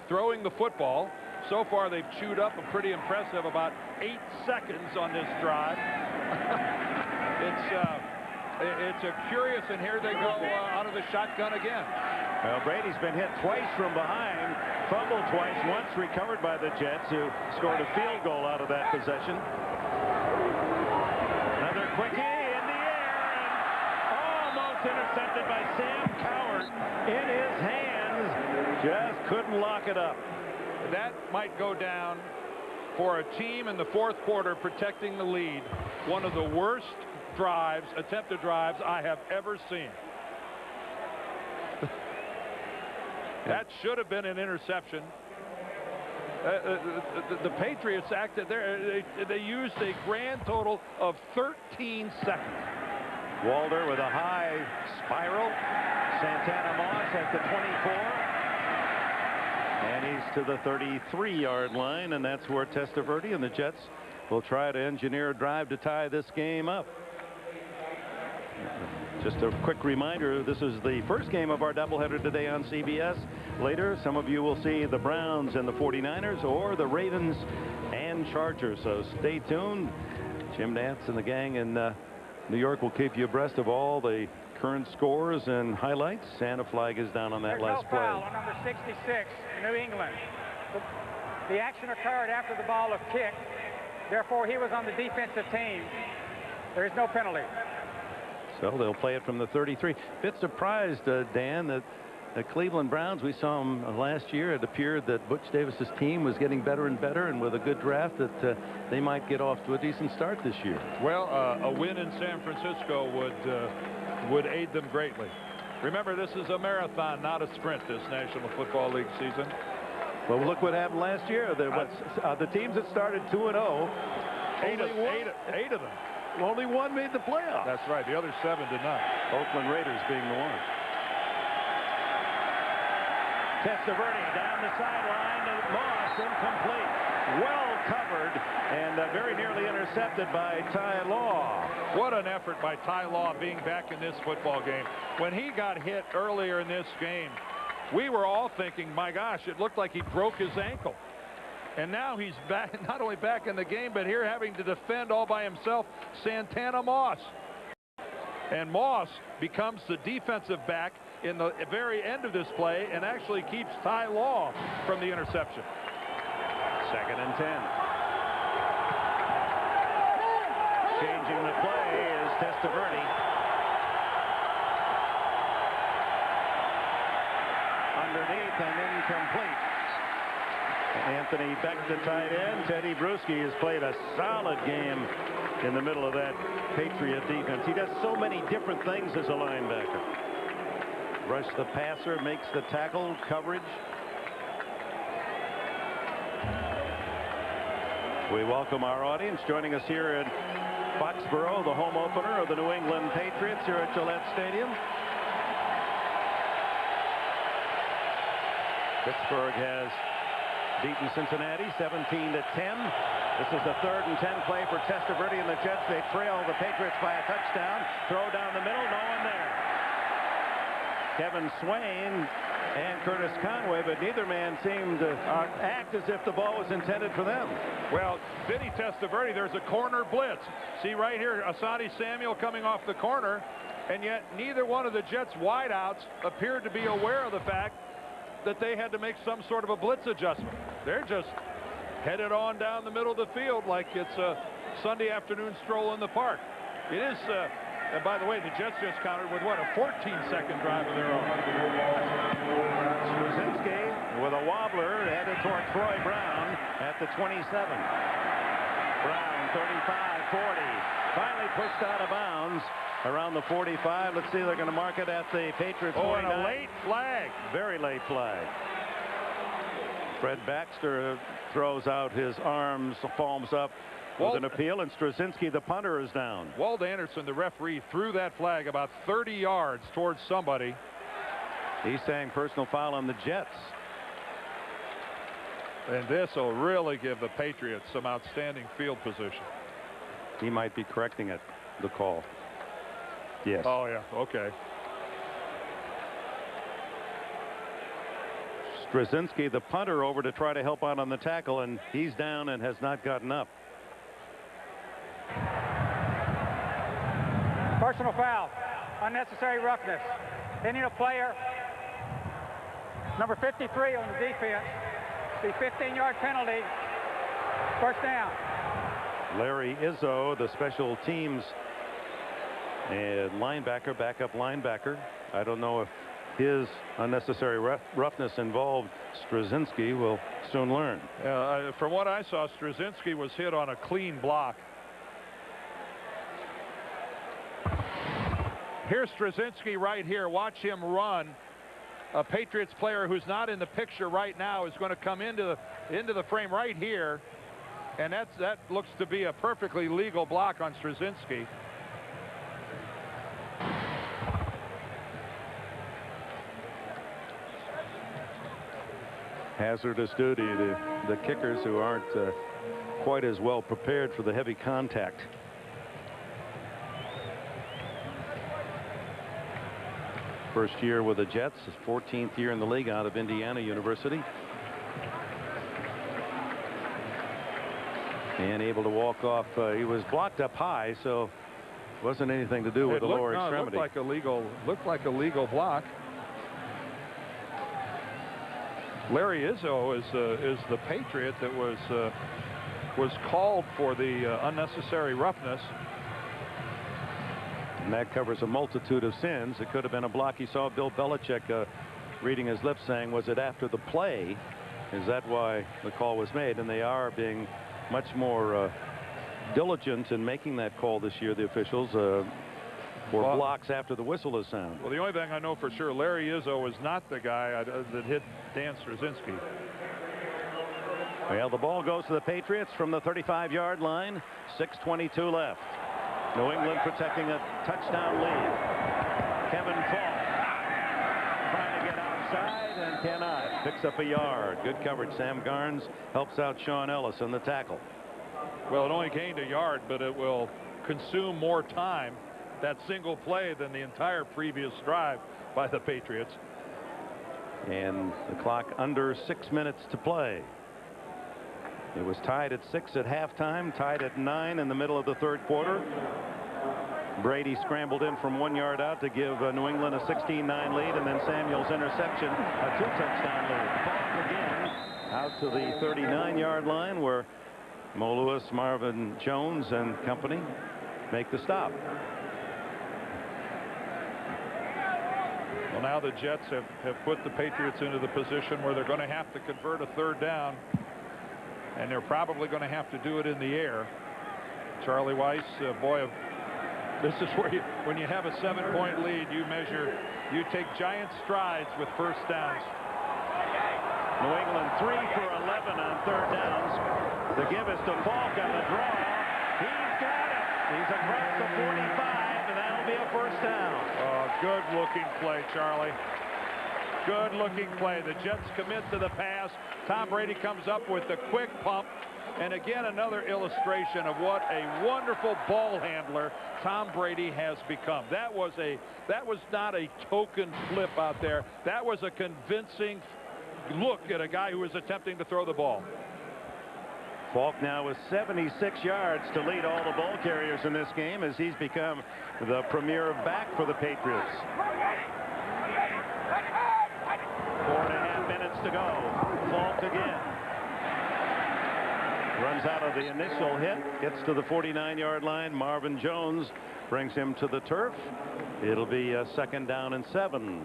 throwing the football. So far, they've chewed up a pretty impressive about 8 seconds on this drive. It's a curious, and here they go out of the shotgun again. Well, Brady's been hit twice from behind, fumbled twice, once recovered by the Jets, who scored a field goal out of that possession. Another quickie in the air, and almost intercepted by Sam Cowart in his hands. Just couldn't lock it up. That might go down for a team in the 4th quarter protecting the lead. One of the worst drives, attempted drives, I have ever seen. That should have been an interception. The Patriots acted there. They used a grand total of 13 seconds. Walder with a high spiral. Santana Moss at the 24. And he's to the 33-yard line, and that's where Testaverde and the Jets will try to engineer a drive to tie this game up. Just a quick reminder, this is the first game of our doubleheader today on CBS. Later, some of you will see the Browns and the 49ers, or the Ravens and Chargers. So stay tuned. Jim Nantz and the gang in New York will keep you abreast of all the current scores and highlights. Santa flag is down on that There's last no play. foul on number 66, New England. The action occurred after the ball was kicked. Therefore, he was on the defensive team. There is no penalty. So they'll play it from the 33. Bit surprised, Dan, that the Cleveland Browns, we saw them last year. It appeared that Butch Davis's team was getting better and better, and with a good draft that they might get off to a decent start this year. Well, a win in San Francisco would aid them greatly. Remember, this is a marathon, not a sprint, this National Football League season. Well, look what happened last year. The teams that started 2-0, eight of them. Only one made the playoffs. That's right. The other 7 did not. Oakland Raiders being the one. Testaverde down the sideline to Moss, incomplete. Well covered and very nearly intercepted by Ty Law. What an effort by Ty Law being back in this football game. When he got hit earlier in this game, we were all thinking, my gosh, it looked like he broke his ankle. And now he's back, not only back in the game, but here having to defend all by himself Santana Moss. And Moss becomes the defensive back in the very end of this play and actually keeps Ty Law from the interception. 2nd and 10. Changing the play is Testaverde. Underneath and incomplete. Anthony Beck, the tight end. Teddy Bruschi has played a solid game in the middle of that Patriot defense. He does so many different things as a linebacker. Rush the passer, makes the tackle, coverage. We welcome our audience joining us here in Foxborough, the home opener of the New England Patriots here at Gillette Stadium. Pittsburgh has beaten Cincinnati 17-10. This is the 3rd and 10 play for Testaverde and the Jets. They trail the Patriots by a touchdown. Throw down the middle, no one there. Kevin Swain and Curtis Conway, but neither man seemed to act as if the ball was intended for them. Well, Vinny Testaverde, there's a corner blitz. See right here, Asante Samuel coming off the corner, and yet neither one of the Jets wideouts appeared to be aware of the fact that they had to make some sort of a blitz adjustment. They're just headed on down the middle of the field like it's a Sunday afternoon stroll in the park. It is, and by the way, the Jets just countered with what, a 14-second drive of their own. Straczynski with a wobbler headed toward Troy Brown at the 27. Brown 35-40, finally pushed out of bounds around the 45. Let's see, they're going to mark it at the Patriots 49. And a late flag. Very late flag. Fred Baxter throws out his arms, palms up with an appeal, and Straczynski, the punter, is down. Walt Anderson, the referee, threw that flag about 30 yards towards somebody. He's saying personal foul on the Jets. And this will really give the Patriots some outstanding field position. He might be correcting it, the call. Yes. Oh, yeah. Okay. Straczynski, the punter, over to try to help out on the tackle, and he's down and has not gotten up. Personal foul. Unnecessary roughness. Hitting a player. Number 53 on the defense. The 15-yard penalty. First down. Larry Izzo, the special teams and linebacker, backup linebacker. I don't know if his unnecessary roughness involved Straczynski. We'll soon learn. From what I saw, Straczynski was hit on a clean block. Here's Straczynski right here. Watch him run. A Patriots player who's not in the picture right now is going to come into the frame right here, and that looks to be a perfectly legal block on Straczynski. Hazardous duty. The kickers who aren't quite as well prepared for the heavy contact. First year with the Jets, his 14th year in the league out of Indiana University. And able to walk off. He was blocked up high, so wasn't anything to do with the lower extremity. It looked like a legal block. Larry Izzo is the Patriot that was called for the unnecessary roughness. And that covers a multitude of sins. It could have been a block. He saw Bill Belichick reading his lips saying, was it after the play? Is that why the call was made? And they are being much more diligent in making that call this year, the officials, for blocks after the whistle is sound. Well, the only thing I know for sure, Larry Izzo is not the guy that hit Dan Straczynski. Well, the ball goes to the Patriots from the 35-yard line. 6:22 left. New England protecting a touchdown lead. Kevin Falk trying to get outside and cannot. Picks up a yard. Good coverage. Sam Garnes helps out Sean Ellis on the tackle. Well, it only gained a yard, but it will consume more time, that single play, than the entire previous drive by the Patriots. And the clock under 6 minutes to play. It was tied at 6 at halftime, tied at 9 in the middle of the third quarter. Brady scrambled in from 1 yard out to give New England a 16-9 lead, and then Samuel's interception, a 2-touchdown lead. Falk again out to the 39-yard line, where Mo Lewis, Marvin Jones, and company make the stop. Well, now the Jets have put the Patriots into the position where they're going to have to convert a third down, and they're probably going to have to do it in the air. Charlie Weiss, boy, this is where when you have a 7-point lead, you take giant strides with first downs. New England 3 for 11 on third downs. The give is to Falk on the draw. He's got it. He's across the 45, and that'll be a first down. Oh, good looking play, Charlie. Good looking play. The Jets commit to the pass. Tom Brady comes up with the quick pump. And again, another illustration of what a wonderful ball handler Tom Brady has become. That was not a token flip out there. That was a convincing look at a guy who was attempting to throw the ball. Falk now with 76 yards to lead all the ball carriers in this game, as he's become the premier back for the Patriots. 4.5 minutes to go. Falk again. Runs out of the initial hit, gets to the 49-yard line. Marvin Jones brings him to the turf. It'll be a 2nd down and 7.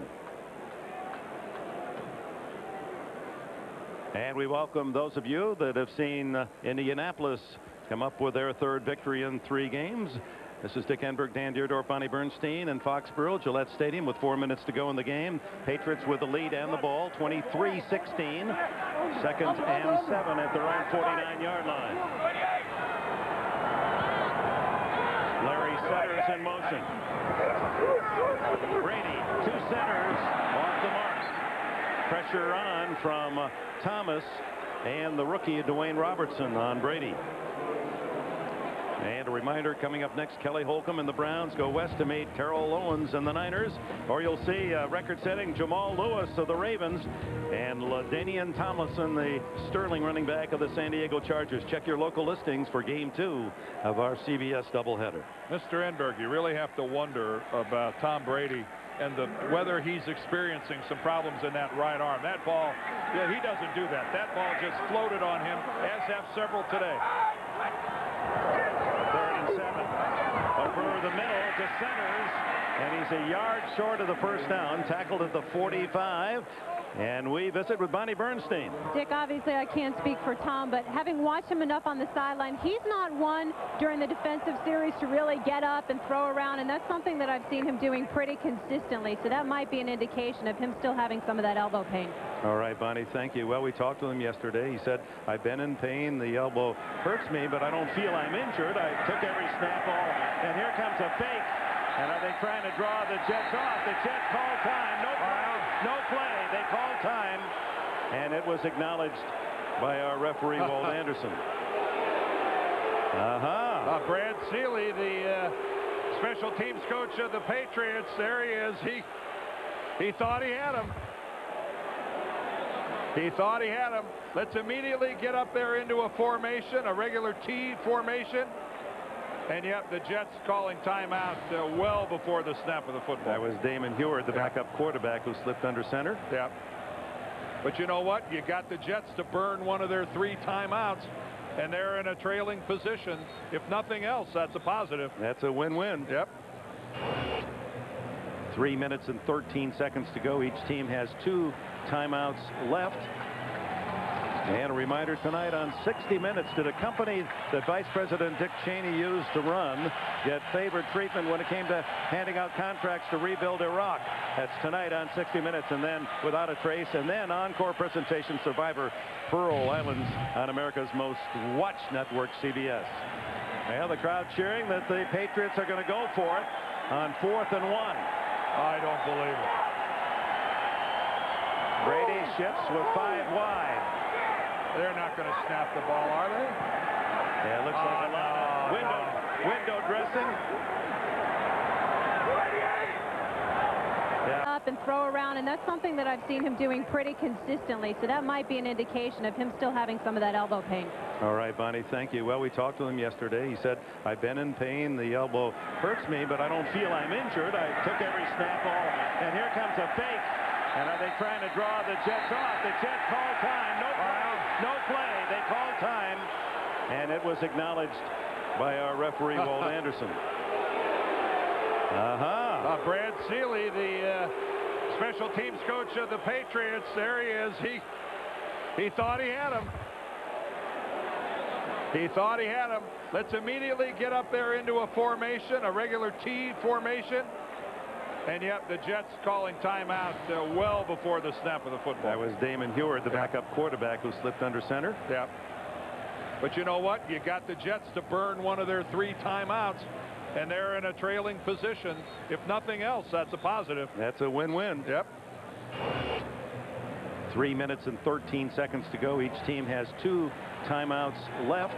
And we welcome those of you that have seen Indianapolis come up with their 3rd victory in 3 games. This is Dick Enberg, Dan Deerdorf, Bonnie Bernstein, and Foxborough, Gillette Stadium, with 4 minutes to go in the game. Patriots with the lead and the ball, 23-16. 2nd and 7 at their own 49-yard line. Larry Sutters in motion. Brady, 2 centers off the mark. Pressure on from Thomas and the rookie Dwayne Robertson on Brady. And a reminder, coming up next, Kelly Holcomb and the Browns go west to meet Terrell Owens and the Niners. Or you'll see record-setting Jamal Lewis of the Ravens and LaDainian Tomlinson, the Sterling running back of the San Diego Chargers. Check your local listings for Game 2 of our CBS doubleheader. Mr. Enberg, you really have to wonder about Tom Brady and whether he's experiencing some problems in that right arm. That ball, yeah, he doesn't do that. That ball just floated on him, as have several today. 3rd and 7. Over the middle to centers, and he's a yard short of the first down. Tackled at the 45. And we visit with Bonnie Bernstein. Dick, obviously I can't speak for Tom, but having watched him enough on the sideline, he's not one during the defensive series to really get up and throw around, and that's something that I've seen him doing pretty consistently. So that might be an indication of him still having some of that elbow pain. All right, Bonnie, thank you. Well, we talked to him yesterday. He said, I've been in pain. The elbow hurts me, but I don't feel I'm injured. I took every snap all. And here comes a fake. And are they trying to draw the Jets off? The Jets call time. No play. No play. They call time. And it was acknowledged by our referee, Walt Anderson. Brad Seeley, the special teams coach of the Patriots. There he is. He thought he had him. He thought he had him. Let's immediately get up there into a formation, a regular T formation. And yet the Jets calling timeout well before the snap of the football. That was Damon Heward, the backup quarterback, who slipped under center. Yeah. But you know what? You got the Jets to burn one of their 3 timeouts, and they're in a trailing position. If nothing else, that's a positive. That's a win-win. Yep. 3 minutes and 13 seconds to go. Each team has 2 timeouts left. And a reminder tonight on 60 Minutes, did a company that Vice President Dick Cheney used to run get favored treatment when it came to handing out contracts to rebuild Iraq? That's tonight on 60 Minutes, and then Without a Trace, and then encore presentation Survivor Pearl Islands on America's most watched network, CBS. Well, the crowd cheering that the Patriots are going to go for it on 4th and 1. I don't believe it. Brady shifts with 5 wide. They're not going to snap the ball, are they? Yeah, it looks like a lot of window dressing. Up up and throw around, and that's something that I've seen him doing pretty consistently. So that might be an indication of him still having some of that elbow pain. All right, Bonnie, thank you. Well, we talked to him yesterday. He said, I've been in pain. The elbow hurts me, but I don't feel I'm injured. I took every snap all. And here comes a fake. And are they trying to draw the Jets off? The Jets call time. No play. No play. They call time. And it was acknowledged by our referee, Walt Anderson. Brad Seeley, the special teams coach of the Patriots. There he is. He thought he had him. He thought he had him. Let's immediately get up there into a formation, a regular T formation. And yep, the Jets calling timeout well before the snap of the football. That was Damon Heward, the backup quarterback, who slipped under center. Yeah. But you know what? You got the Jets to burn one of their 3 timeouts, and they're in a trailing position. If nothing else, that's a positive. That's a win-win. Yep. 3 minutes and 13 seconds to go. Each team has 2 timeouts left.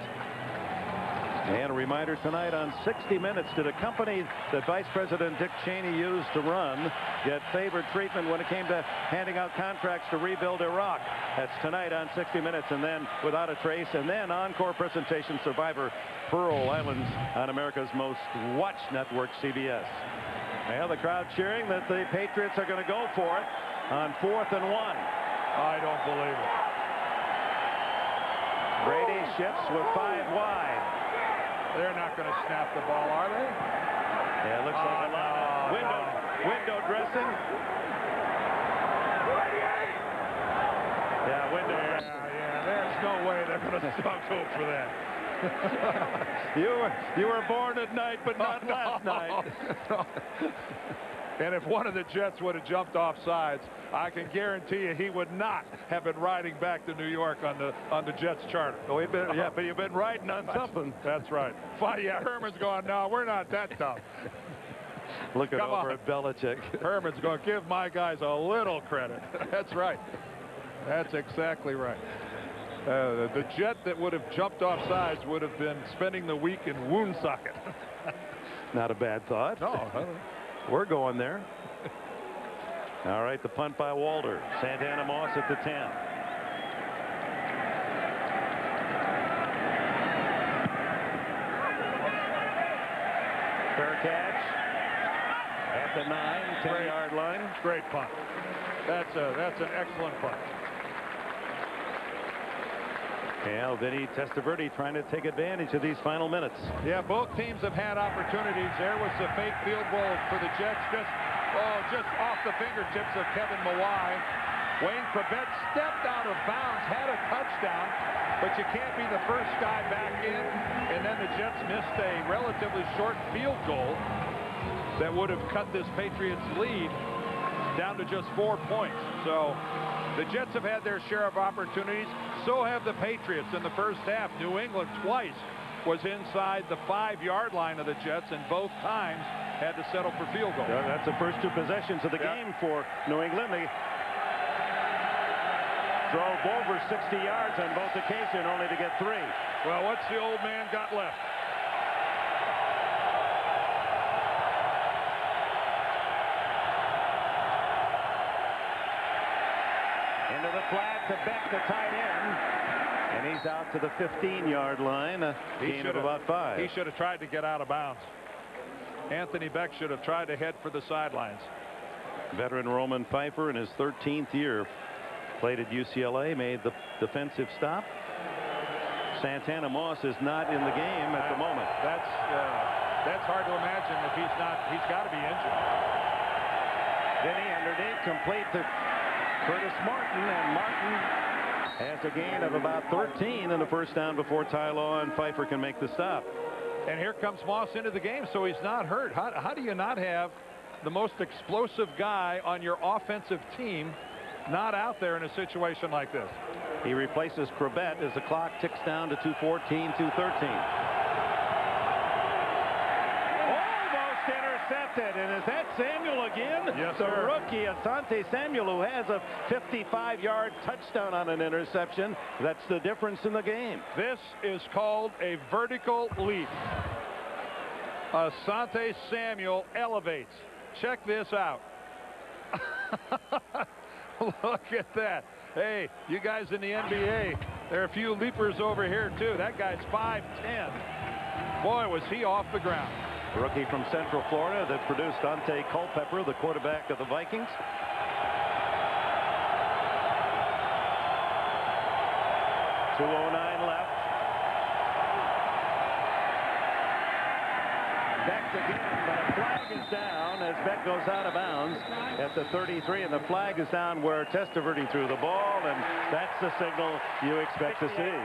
And a reminder tonight on 60 Minutes, did a company that Vice President Dick Cheney used to run get favored treatment when it came to handing out contracts to rebuild Iraq? That's tonight on 60 Minutes, and then Without a Trace, and then encore presentation Survivor Pearl Islands on America's most watched network, CBS. Well, the crowd cheering that the Patriots are going to go for it on 4th and 1. I don't believe it. Brady shifts with 5 wide. They're not going to snap the ball, are they? Yeah, it looks like a lot of window dressing. Yeah, window dressing. Yeah, there's no way they're going to go for that. You were born at night, but not last night. And if one of the Jets would have jumped off sides, I can guarantee you he would not have been riding back to New York on the Jets charter. Oh, yeah, but you've been riding on something. That's right. Yeah, Herman's going, no, we're not that tough. Looking over at Belichick. Herman's going, give my guys a little credit. That's right. That's exactly right. The Jet that would have jumped off sides would have been spending the week in Woonsocket. Not a bad thought. No. We're going there. All right, the punt by Walter. Santana Moss at the 10. Fair catch at the 10-yard line. Great punt. That's an excellent punt. Well, Vinny Testaverde trying to take advantage of these final minutes. Yeah, both teams have had opportunities. There was the fake field goal for the Jets, just off the fingertips of Kevin Mawai. Wayne Corbett stepped out of bounds, had a touchdown, but you can't be the first guy back in. And then the Jets missed a relatively short field goal that would have cut this Patriots lead down to just 4 points. So the Jets have had their share of opportunities. So have the Patriots in the first half. New England twice was inside the 5-yard line of the Jets, and both times had to settle for field goal. Yeah, that's the first 2 possessions of the game for New England. They drove over 60 yards on both occasions, only to get 3. Well, what's the old man got left? Into the flat to Beck, the tight end. And he's out to the 15-yard line. A gain of about 5. He should have tried to get out of bounds. Anthony Beck should have tried to head for the sidelines. Veteran Roman Pfeiffer in his 13th year played at UCLA, made the defensive stop. Santana Moss is not in the game at the moment. That's hard to imagine if he's not. He's got to be injured. Vinny underneath, complete to Curtis Martin, and Martin has a gain of about 13 and a first down before Ty Law and Pfeiffer can make the stop. And here comes Moss into the game, so he's not hurt. How do you not have the most explosive guy on your offensive team not out there in a situation like this? He replaces Corbett as the clock ticks down to 2:14, 2:13. Intercepted, and is that Samuel again? Yes, the sir. Rookie Asante Samuel, who has a 55-yard touchdown on an interception. That's the difference in the game. This is called a vertical leap. Asante Samuel elevates. Check this out. Look at that. Hey, you guys in the NBA, there are a few leapers over here, too. That guy's 5'10". Boy, was he off the ground. A rookie from Central Florida that produced Dante Culpepper, the quarterback of the Vikings. .209 left. Beck again, but a flag is down as Beck goes out of bounds at the 33, and the flag is down where Testaverde threw the ball, and that's the signal you expect to see.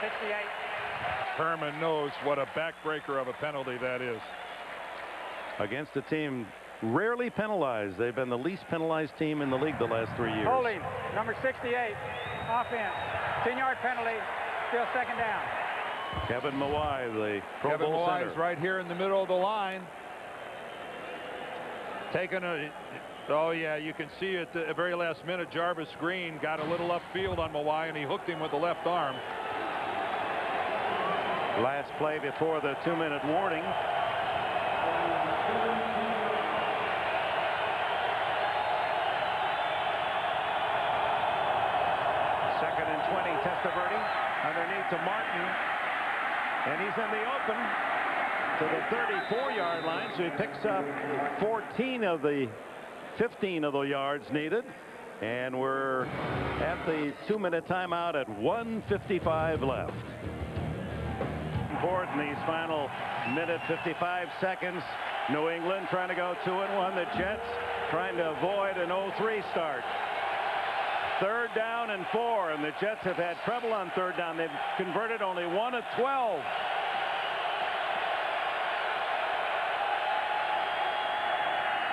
68. Herman knows what a backbreaker of a penalty that is. Against a team rarely penalized. They've been the least penalized team in the league the last 3 years. Holding, number 68, offense. 10-yard penalty, still second down. Kevin Mawai, the Pro Bowl center. Is right here in the middle of the line. Taking a, oh yeah, you can see at the very last minute, Jarvis Green got a little upfield on Mawai, and he hooked him with the left arm. Last play before the 2-minute warning. Second and 20, Testaverde underneath to Martin. And he's in the open to the 34-yard line, so he picks up 14 of the 15 of the yards needed. And we're at the 2-minute timeout at 1:55 left. In these final minute 55 seconds, New England trying to go 2-1. The Jets trying to avoid an 0-3 start. Third down and 4, and the Jets have had trouble on third down. They've converted only 1 of 12.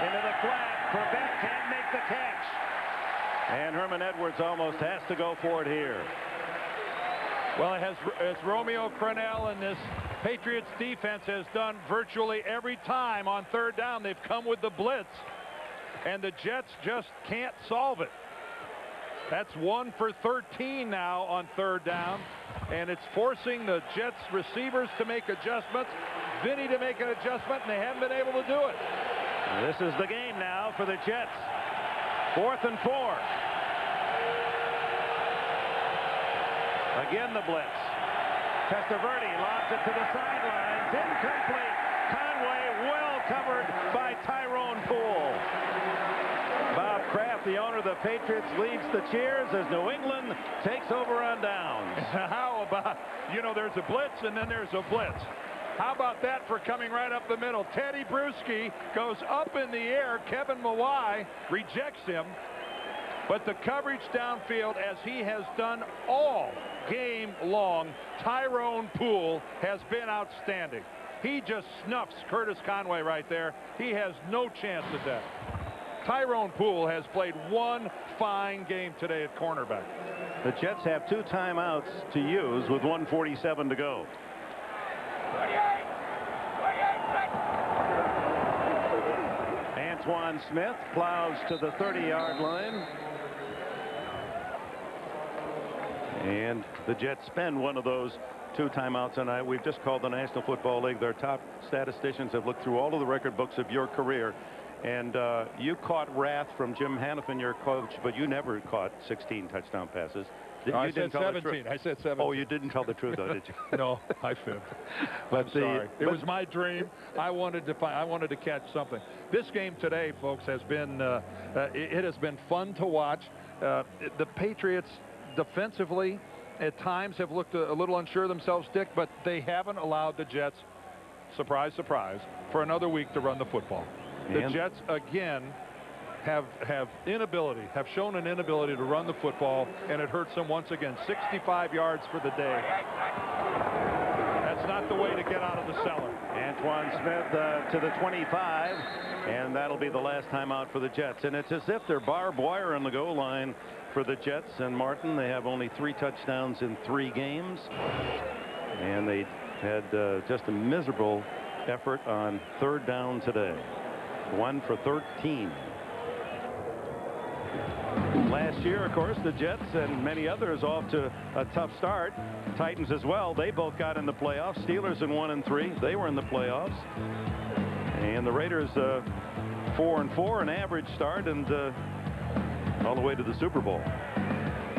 Into the flat. Prevent can't make the catch. And Herman Edwards almost has to go for it here. Well, as Romeo Crennel and this Patriots defense has done virtually every time on third down, they've come with the blitz, and the Jets just can't solve it. That's 1 for 13 now on third down, and it's forcing the Jets receivers to make adjustments, Vinny to make an adjustment, and they haven't been able to do it. This is the game now for the Jets. 4th and 4. Again the blitz. Testaverde lobs it to the sidelines. Incomplete. Conway well covered by Tyrone Poole. Bob Kraft, the owner of the Patriots, leads the cheers as New England takes over on downs. How about, you know, there's a blitz and then there's a blitz. How about that for coming right up the middle? Teddy Bruschi goes up in the air. Kevin Mawai rejects him. But the coverage downfield, as he has done all game long, Tyrone Poole has been outstanding. He just snuffs Curtis Conway right there. He has no chance at that. Tyrone Poole has played one fine game today at cornerback. The Jets have 2 timeouts to use with 1:47 to go. Antoine Smith plows to the 30-yard line. And the Jets spend one of those 2 timeouts tonight. We've just called the National Football League. Their top statisticians have looked through all of the record books of your career. And you caught wrath from Jim Hanifin, your coach, but you never caught 16 touchdown passes. I said 17. I said 17. Oh, you didn't tell the truth, though, did you? No, I fibbed. But it was my dream. I wanted to catch something. This game today, folks, has been it has been fun to watch. The Patriots defensively at times have looked a little unsure of themselves, Dick, but they haven't allowed the Jets, surprise, surprise, for another week to run the football. The Jets again have shown an inability to run the football, and it hurts them once again. 65 yards for the day. That's not the way to get out of the cellar. Antoine Smith to the 25, and that'll be the last time out for the Jets. And it's as if they're barbed wire on the goal line for the Jets. And Martin, they have only 3 touchdowns in 3 games, and they had just a miserable effort on third down today. 1 for 13. Last year, of course, the Jets and many others off to a tough start. Titans as well. They both got in the playoffs. Steelers in 1 and 3. They were in the playoffs. And the Raiders 4-4, an average start, and all the way to the Super Bowl.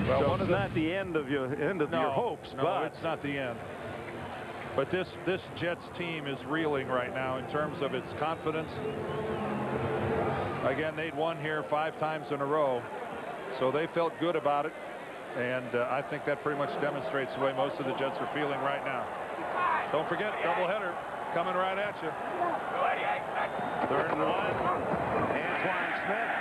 Well, so it's not the end of your hopes. No, but it's not the end. But this Jets team is reeling right now in terms of its confidence. Again, they'd won here 5 times in a row, so they felt good about it. And I think that pretty much demonstrates the way most of the Jets are feeling right now. Don't forget, doubleheader coming right at you. 3rd and 1. Antoine Smith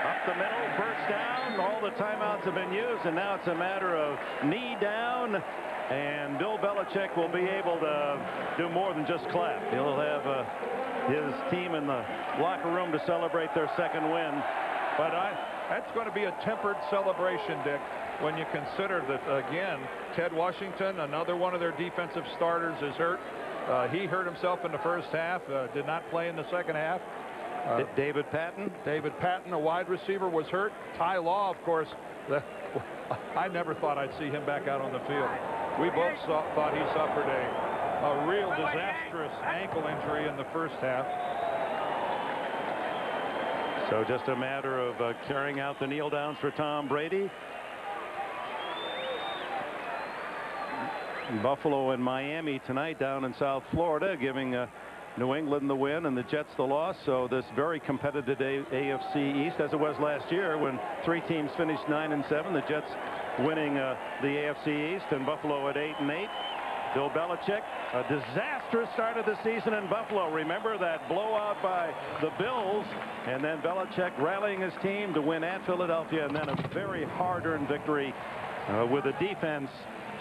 up the middle, first down. All the timeouts have been used, and now it's a matter of knee down. And Bill Belichick will be able to do more than just clap. He'll have his team in the locker room to celebrate their 2nd win. But that's going to be a tempered celebration, Dick, when you consider that, again, Ted Washington, another one of their defensive starters, is hurt. He hurt himself in the first half, did not play in the second half. David Patton, a wide receiver, was hurt. Ty Law, of course, I never thought I'd see him back out on the field. We both thought he suffered a real disastrous ankle injury in the first half. So just a matter of carrying out the kneel downs for Tom Brady. Buffalo and Miami tonight down in South Florida, giving New England the win and the Jets the loss. So this very competitive AFC East, as it was last year when 3 teams finished 9-7. The Jets winning the AFC East, and Buffalo at 8-8. Bill Belichick, a disastrous start of the season in Buffalo. Remember that blowout by the Bills, and then Belichick rallying his team to win at Philadelphia, and then a very hard-earned victory with the defense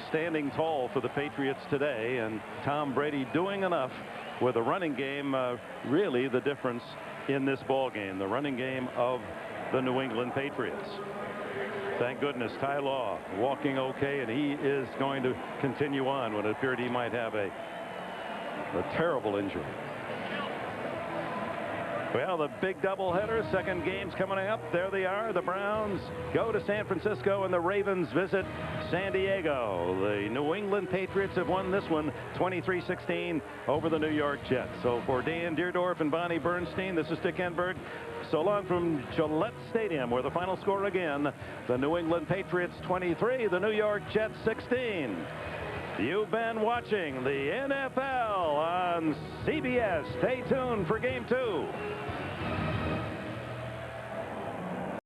standing tall for the Patriots today, and Tom Brady doing enough with the running game. Really the difference in this ball game, the running game of the New England Patriots. Thank goodness Ty Law walking okay, and he is going to continue on when it appeared he might have a terrible injury. Well, the big doubleheader, 2nd game's coming up. There they are. The Browns go to San Francisco, and the Ravens visit San Diego. The New England Patriots have won this one 23-16 over the New York Jets. So for Dan Deerdorf and Bonnie Bernstein, this is Dick Enberg. So long from Gillette Stadium, where the final score again, the New England Patriots 23, the New York Jets 16. You've been watching the NFL on CBS. Stay tuned for Game 2.